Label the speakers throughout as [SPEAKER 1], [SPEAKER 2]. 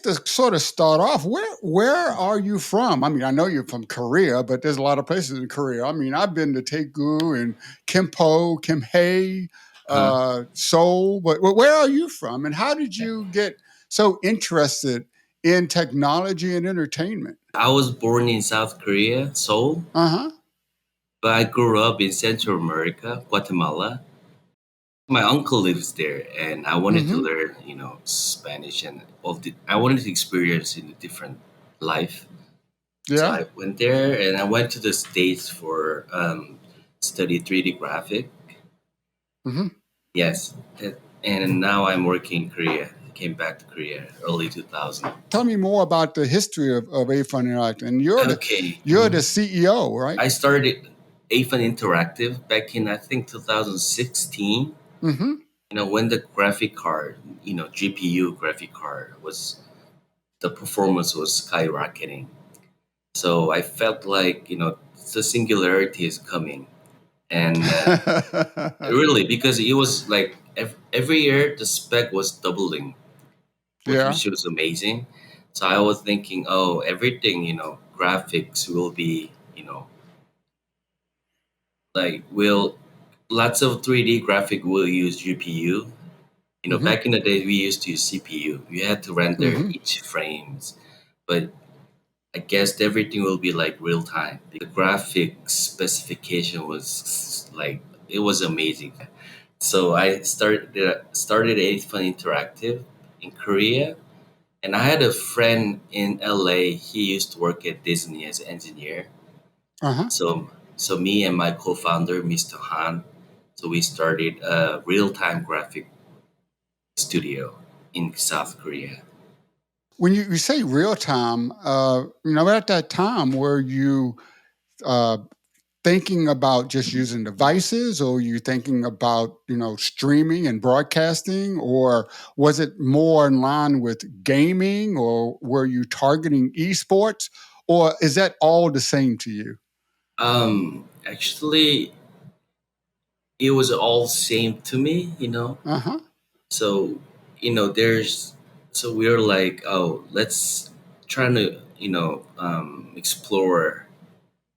[SPEAKER 1] to sort of start off, where are you from? I mean, I know you're from Korea, but there's a lot of places in Korea. I mean, I've been to Daegu and Kimpo, Kimhae,
[SPEAKER 2] Uh,
[SPEAKER 1] Seoul, but where are you from? And how did you get so interested in technology and entertainment?
[SPEAKER 2] I was born in South Korea, Seoul,
[SPEAKER 1] Uh huh.
[SPEAKER 2] but I grew up in Central America, Guatemala. My uncle lives there, and I wanted to
[SPEAKER 1] Mm-hmm.
[SPEAKER 2] learn, Spanish and I wanted to experience in a different life. So
[SPEAKER 1] Yeah.
[SPEAKER 2] I went there, and I went to the States for study 3D graphic.
[SPEAKER 1] Mm-hmm.
[SPEAKER 2] Yes, and now I'm working in Korea. I came back to Korea early 2000.
[SPEAKER 1] Tell me more about the history of AFUN Interactive. And
[SPEAKER 2] Okay.
[SPEAKER 1] you're the CEO, right?
[SPEAKER 2] I started AFUN Interactive back in I think 2016.
[SPEAKER 1] Mm-hmm.
[SPEAKER 2] When the graphic card, GPU graphic card was the performance was skyrocketing. So I felt like the singularity is coming, and really because it was like every year the spec was doubling,
[SPEAKER 1] Yeah.
[SPEAKER 2] which was amazing. So I was thinking, oh, everything graphics will be like will lots of 3D graphic will use GPU.
[SPEAKER 1] Mm-hmm.
[SPEAKER 2] Back in the day, we used to use CPU. You had to render
[SPEAKER 1] Mm-hmm.
[SPEAKER 2] each frames, but I guess everything will be like real time. The graphic specification was like it was amazing. So I started AFUN Interactive in Korea, and I had a friend in LA. He used to work at Disney as an engineer.
[SPEAKER 1] Uh-huh.
[SPEAKER 2] So me and my co-founder, Mr. Han, so we started a real-time graphic studio in South Korea.
[SPEAKER 1] When you say real time, at that time, were you uh, thinking about just using devices, or were you thinking about, streaming and broadcasting, or was it more in line with gaming, or were you targeting esports, or is that all the same to you?
[SPEAKER 2] Actually, it was all same to me.
[SPEAKER 1] Uh huh.
[SPEAKER 2] So there's so we are like, oh, let's try to explore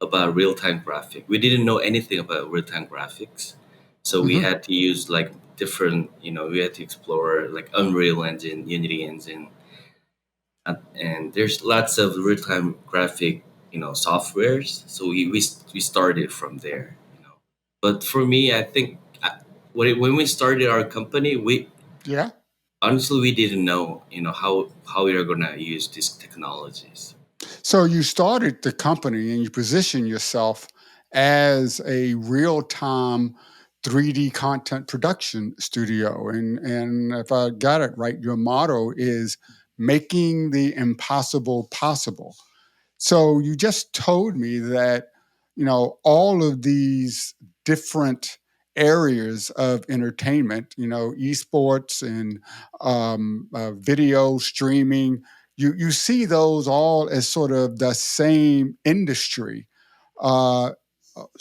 [SPEAKER 2] about real time graphic. We didn't know anything about real time graphics, so we
[SPEAKER 1] Mm-hmm.
[SPEAKER 2] had to use like different. We had to explore like Unreal Engine, Unity Engine, and there's lots of real time graphic softwares. So we started from there. But for me, I think when we started our company, we
[SPEAKER 1] Yeah.
[SPEAKER 2] honestly we didn't know how we are gonna use these technologies.
[SPEAKER 1] So you started the company and you position yourself as a real-time 3D content production studio. And if I got it right, your motto is making the impossible possible. So you just told me that, all of these different areas of entertainment, esports and video streaming, you see those all as sort of the same industry. Uh,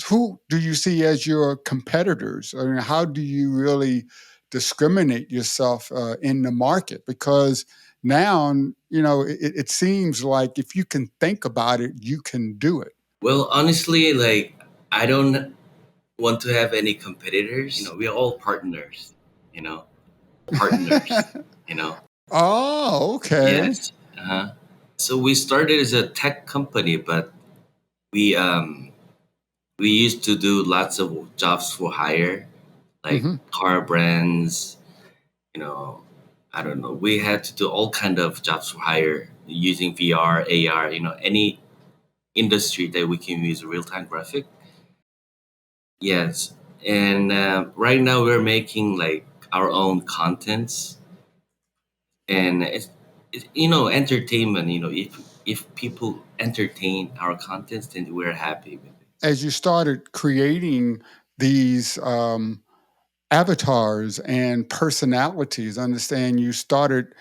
[SPEAKER 1] who do you see as your competitors? I mean, how do you really discriminate yourself in the market? Because now, it seems like if you can think about it, you can do it.
[SPEAKER 2] Well, honestly, like I don't want to have any competitors. We are all partners. You know, partners. You know.
[SPEAKER 1] Oh, okay.
[SPEAKER 2] Yes. Uh-huh. So we started as a tech company, but we we used to do lots of jobs for hire, like
[SPEAKER 1] Hmm.
[SPEAKER 2] car brands. You know, I don't know. We had to do all kind of jobs for hire using VR, AR. Any industry that we can use real time graphic. Yes, and right now we're making like our own contents, and it's entertainment. If people entertain our contents, then we're happy with it.
[SPEAKER 1] As you started creating these avatars and personalities, I understand you started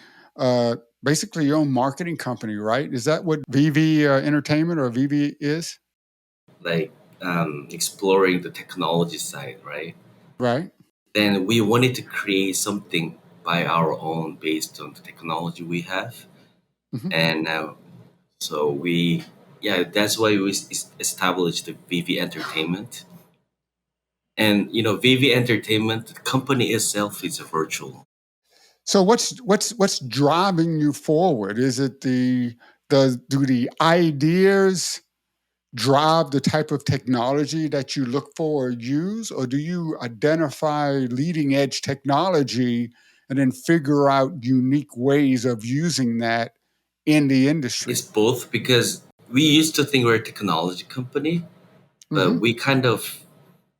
[SPEAKER 1] basically your own marketing company, right? Is that what VV Entertainment or VV is?
[SPEAKER 2] Like exploring the technology side, right?
[SPEAKER 1] Right.
[SPEAKER 2] Then we wanted to create something by our own based on the technology we have.
[SPEAKER 1] Mhm.
[SPEAKER 2] and so we, yeah, that's why we established the VV Entertainment. And VV Entertainment, the company itself is a virtual.
[SPEAKER 1] So what's driving you forward? Is it do the ideas drive the type of technology that you look for or use, or do you identify leading edge technology and then figure out unique ways of using that in the
[SPEAKER 2] It's
[SPEAKER 1] industry?
[SPEAKER 2] both, because we used to think we're a technology company, but
[SPEAKER 1] Hmm.
[SPEAKER 2] we kind of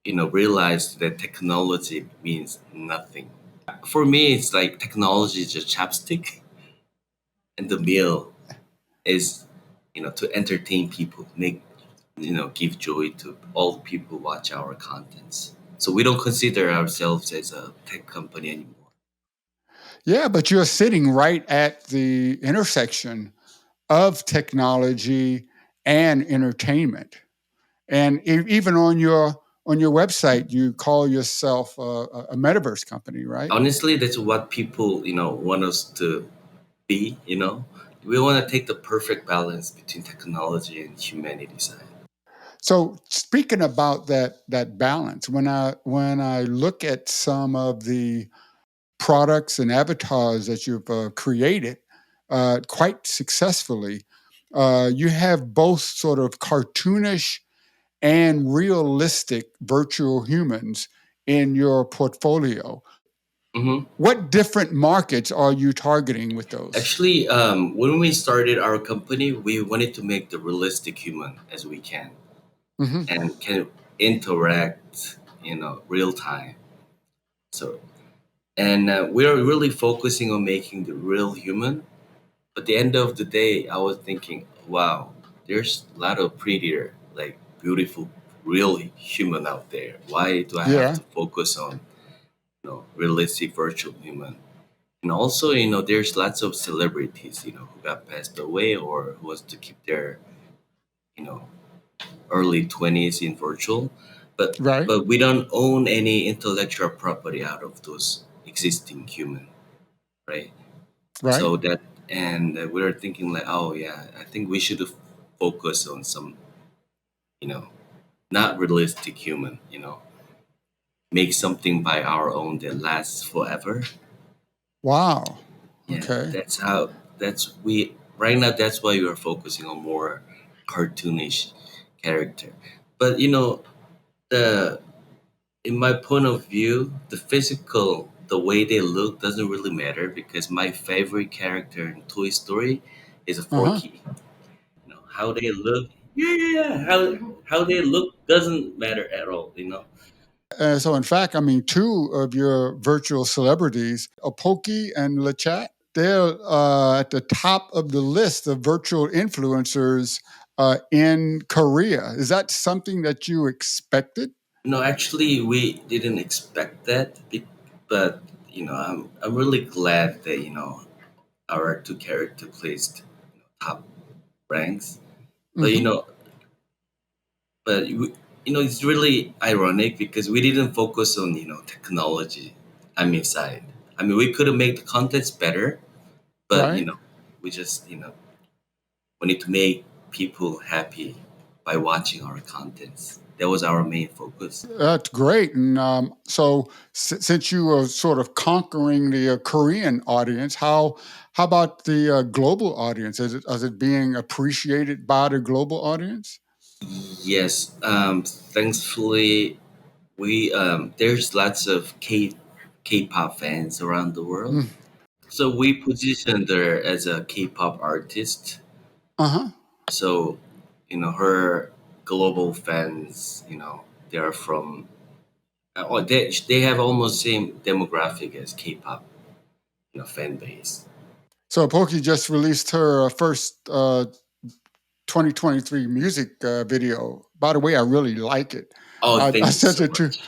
[SPEAKER 2] realized that technology means nothing. For me, it's like technology is just chapstick, and the meal is to entertain people, make give joy to all the people who watch our contents. So we don't consider ourselves as a tech company anymore.
[SPEAKER 1] Yeah, but you're sitting right at the intersection of technology and entertainment. And even on your website, you call yourself a metaverse company, right?
[SPEAKER 2] Honestly, that's what people want us to be. We want to take the perfect balance between technology and humanity side.
[SPEAKER 1] So speaking about that balance, when I look at some of the products and avatars that you've created quite successfully, you have both sort of cartoonish and realistic virtual humans in your portfolio.
[SPEAKER 2] Hmm.
[SPEAKER 1] What different markets are you targeting with those?
[SPEAKER 2] Actually, when we started our company, we wanted to make the realistic human as we can,
[SPEAKER 1] Hmm.
[SPEAKER 2] and can interact, real time. So, and we are really focusing on making the real human. But the end of the day, I was thinking, wow, there's a lot of prettier, like beautiful, real human out there. Why do I have
[SPEAKER 1] Yeah,
[SPEAKER 2] to focus on, realistic virtual human? And also, there's lots of celebrities, who got passed away or who wants to keep their, you know, early 20s in virtual. But
[SPEAKER 1] right,
[SPEAKER 2] but we don't own any intellectual property out of those existing human, right?
[SPEAKER 1] right.
[SPEAKER 2] So that, and we were thinking like, oh yeah, I think we should focus on some, you know, not realistic human, make something by our own that lasts forever.
[SPEAKER 1] Wow.
[SPEAKER 2] Yeah,
[SPEAKER 1] Okay.
[SPEAKER 2] that's how. That's we right now. That's why we are focusing on more cartoonish character. But the in my point of view, the physical, the way they look doesn't really matter, because my favorite character in Toy Story is a
[SPEAKER 1] Uh huh.
[SPEAKER 2] Forky. How they look, yeah, yeah, yeah. How they look doesn't matter at all.
[SPEAKER 1] So, in fact, I mean, two of your virtual celebrities, APOKI and LeChat, they're at the top of the list of virtual influencers in Korea. Is that something that you expected?
[SPEAKER 2] No, actually, we didn't expect that, but I'm really glad that our two character placed top ranks. But
[SPEAKER 1] Hmm.
[SPEAKER 2] it's really ironic, because we didn't focus on technology. I mean, side. I mean, we could have made the contents better, but
[SPEAKER 1] Right.
[SPEAKER 2] we just we need to make people happy by watching our contents. That was our main focus.
[SPEAKER 1] That's great. And so, since you are sort of conquering the Korean audience, how about the global audience? Is it being appreciated by the global audience?
[SPEAKER 2] Yes, thankfully, we there's lots of K-pop fans around the world. So we positioned her as a K-pop artist.
[SPEAKER 1] Uh huh.
[SPEAKER 2] So her global fans, they are from, they have almost same demographic as K-pop, fan base.
[SPEAKER 1] So Pokey just released her first 2023 music video. By the way, I really like it.
[SPEAKER 2] Oh,
[SPEAKER 1] I
[SPEAKER 2] thank you
[SPEAKER 1] sent
[SPEAKER 2] so
[SPEAKER 1] it to,
[SPEAKER 2] much.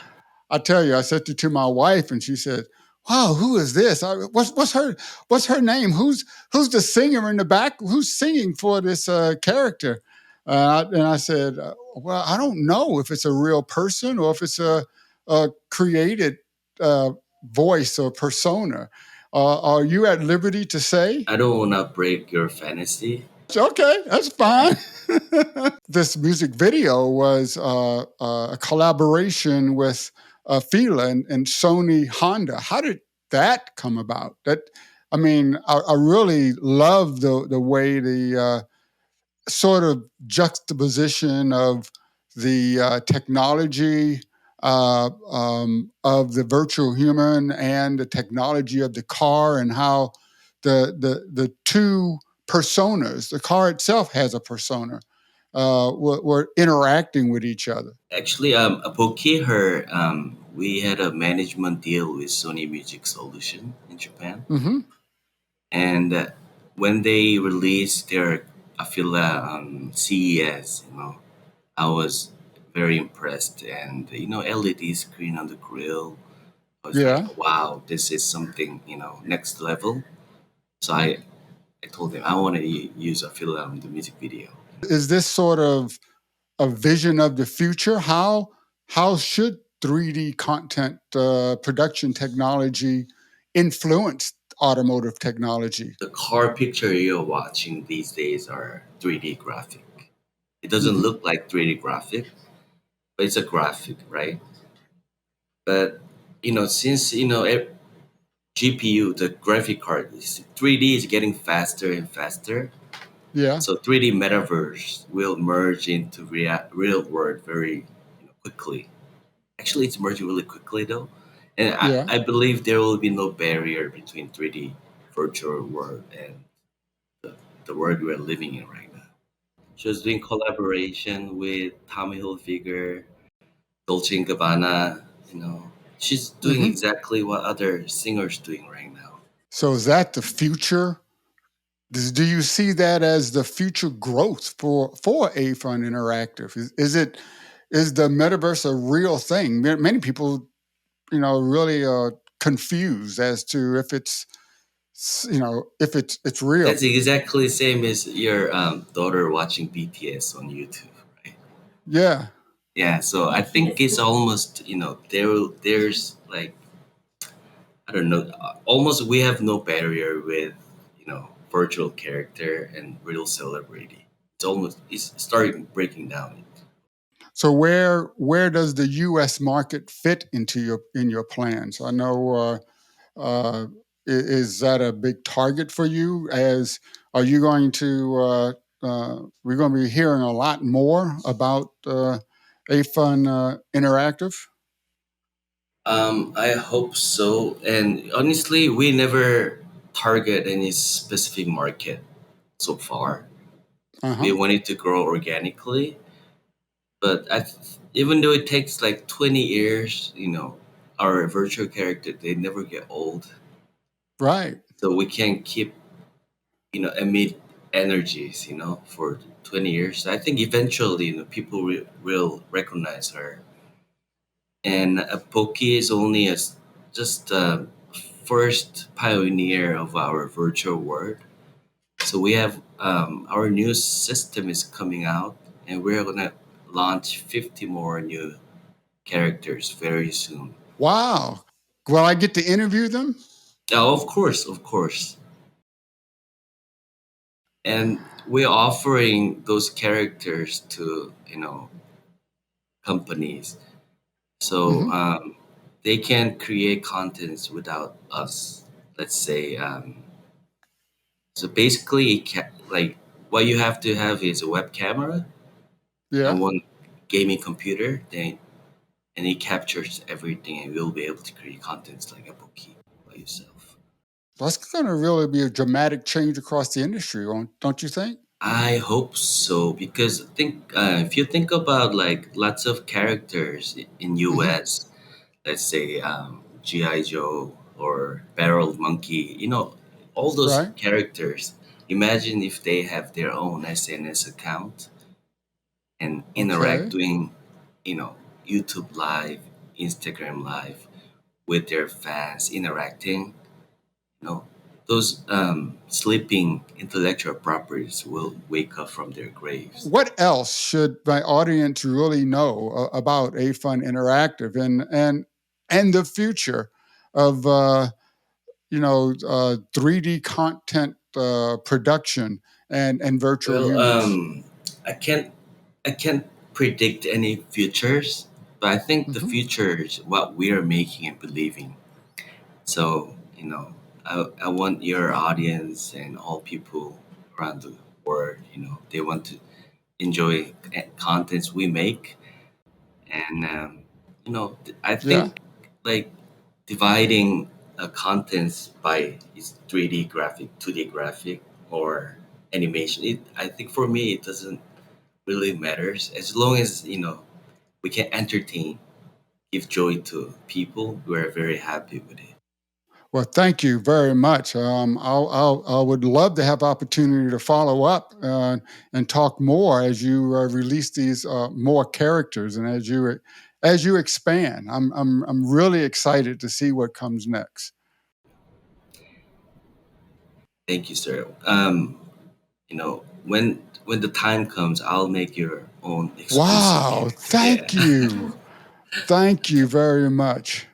[SPEAKER 1] I tell you, I sent it to my wife, and she said, "Wow, who is this? What's her name? Who's the singer in the back? Who's singing for this character?" And I said, "Well, I don't know if it's a real person or if it's a created uh, voice or persona." Are you at liberty to say?
[SPEAKER 2] I don't want to break your fantasy.
[SPEAKER 1] Okay, that's fine. This music video was a collaboration with AFEELA and Sony Honda. How did that come about? I mean, I really love the way the sort of juxtaposition of the technology of the virtual human and the technology of the car, and how the two personas, the car itself has a persona, were interacting with each other.
[SPEAKER 2] Actually, APOKI, we had a management deal with Sony Music Solution in Japan,
[SPEAKER 1] Hmm.
[SPEAKER 2] and when they released their AFEELA CES, I was very impressed, and LED screen on the grill. I was like,
[SPEAKER 1] Yeah.
[SPEAKER 2] wow, this is something next level. So I told them I want to use AFEELA on the music video.
[SPEAKER 1] Is this sort of a vision of the future? How should 3D content production technology influence automotive technology?
[SPEAKER 2] The car picture you're watching these days are 3D graphic. It doesn't
[SPEAKER 1] Hmm.
[SPEAKER 2] look like 3D graphic, but it's a graphic, right? But since GPU, the graphic card, 3D is getting faster and faster.
[SPEAKER 1] Yeah,
[SPEAKER 2] So 3D metaverse will merge into real world very quickly. Actually, it's merging really quickly though, and
[SPEAKER 1] yeah.
[SPEAKER 2] I believe there will be no barrier between 3D virtual world and the, the world we're living in right now. She was doing collaboration with Tommy Hilfiger, Dolce and Gabbana. She's doing
[SPEAKER 1] Hmm.
[SPEAKER 2] exactly what other singers doing right now.
[SPEAKER 1] So is that the future? Do you see that as the future growth for AFUN Interactive? Is the metaverse a real thing? Many people, really are confused as to if it's real.
[SPEAKER 2] That's exactly the same as your daughter watching BTS on YouTube, right?
[SPEAKER 1] Yeah.
[SPEAKER 2] Yeah, so I think it's almost there's like I don't know, almost we have no barrier with virtual character and real celebrity. It's starting breaking down.
[SPEAKER 1] So where does the U.S. market fit into your plans? I know. Uh, is that a big target for you? Are you going to? We're going to be hearing a lot more about AFUN Interactive.
[SPEAKER 2] I hope so. And honestly, we never target any specific market so far.
[SPEAKER 1] Uh
[SPEAKER 2] We
[SPEAKER 1] huh.
[SPEAKER 2] wanted to grow organically, but even though it takes like 20 years, our virtual character they never get old,
[SPEAKER 1] Right.
[SPEAKER 2] so we can keep emit energies, for 20 years. I think eventually, people will recognize her. And Poki is only just first pioneer of our virtual world. So we have our new system is coming out, and we're gonna launch 50 more new characters very soon.
[SPEAKER 1] Wow. Will I get to interview them?
[SPEAKER 2] Oh, of course, of course. And we're offering those characters to companies, so
[SPEAKER 1] Hmm.
[SPEAKER 2] they can create contents without us. Let's say, so basically, like what you have to have is a web camera and
[SPEAKER 1] Yeah.
[SPEAKER 2] one gaming computer. Then and it captures everything, and you'll be able to create contents like a bookie by yourself.
[SPEAKER 1] That's going to really be a dramatic change across the industry, don't you think?
[SPEAKER 2] I hope so because if you think about like lots of characters in
[SPEAKER 1] Hmm.
[SPEAKER 2] US, let's say GI Joe or Barrel Monkey, all those
[SPEAKER 1] Right.
[SPEAKER 2] characters. Imagine if they have their own SNS account and interact
[SPEAKER 1] Okay.
[SPEAKER 2] doing, you know, YouTube Live, Instagram Live with their fans, interacting. You know, those sleeping intellectual properties will wake up from their graves.
[SPEAKER 1] What else should my audience really know about AFUN Interactive and the future of 3D content production and virtual
[SPEAKER 2] Well,
[SPEAKER 1] humans?
[SPEAKER 2] I can't predict any futures, but I think the
[SPEAKER 1] Hmm.
[SPEAKER 2] future is what we are making and believing. So, I want your audience and all people around the world, they want to enjoy contents we make. And, I
[SPEAKER 1] Yeah.
[SPEAKER 2] think like dividing contents by its 3D graphic, 2D graphic, or animation, I think for me, it doesn't really matters as long as, we can entertain, give joy to people. We're very happy with it.
[SPEAKER 1] Well, thank you very much. I would love to have opportunity to follow up and talk more as you release these more characters and as you expand. I'm really excited to see what comes next.
[SPEAKER 2] Thank you, sir. When the time comes, I'll make your own exclusive
[SPEAKER 1] Wow!
[SPEAKER 2] game. Yeah.
[SPEAKER 1] Thank you very much.